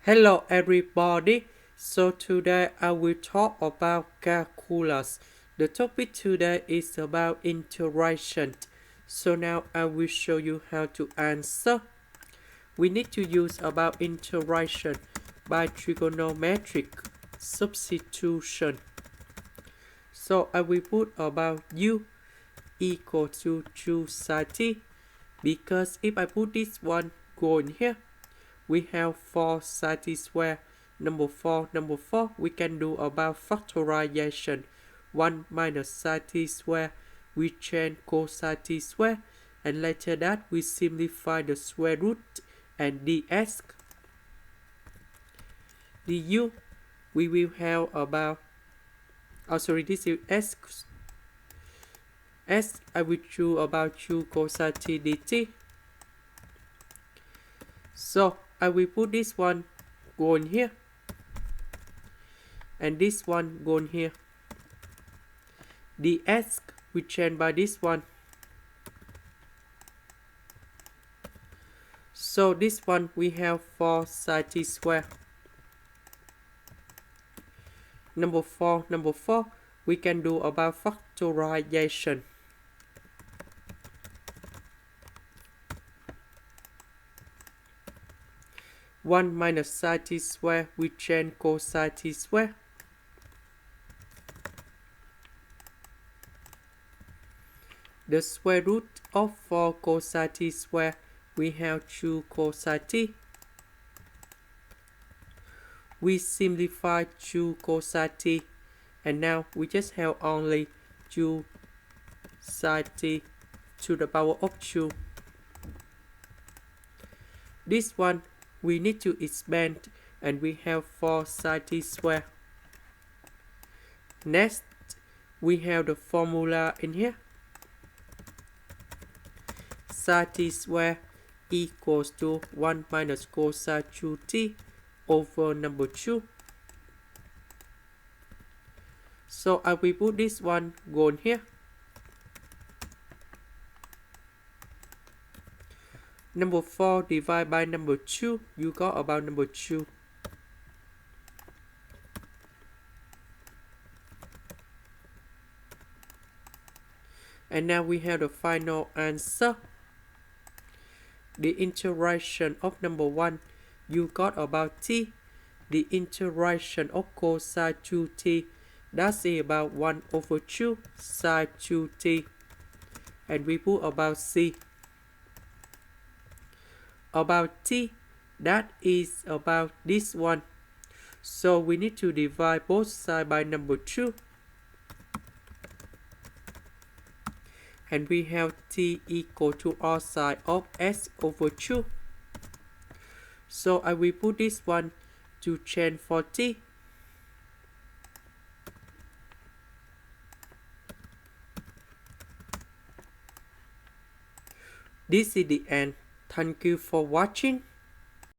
Hello everybody, so today I will talk about calculus. The topic today is about integration. So now I will show you how to answer. We need to use about integration by trigonometric substitution. So I will put about u equal to 2 sine t, because if I put this one going here, we have 4 sine t square. Number 4, we can do about factorization. 1 minus sine t square, we change cosine t square, and later that we simplify the square root and ds. Du, we will have about, this is s, I will choose about 2 cosine t dt. So I will put this one going here, and this one going here. ds we change by this one. So this one we have 4 sine t square. Number 4, we can do about factorization. One minus sine t square, we change cosine t square. The square root of 4 cosine t square, we have 2 cosine t. We simplify 2 cosine t, and now we just have only 2 sine t to the power of 2. This one we need to expand, and we have 4 sine t square. Next, we have the formula in here. Sine t square equals to 1 minus cosine 2t over number 2. So I will put this one going here. Number 4 divided by number 2, you got about number 2. And now we have the final answer. The integration of number 1, you got about t. The integration of cosine 2t, that's about 1 over 2 sine 2t. And we put about c. About t, that is about this one. So we need to divide both sides by number 2. And we have t equal to r sine of s over 2. So I will put this one to change for t. This is the end. Thank you for watching.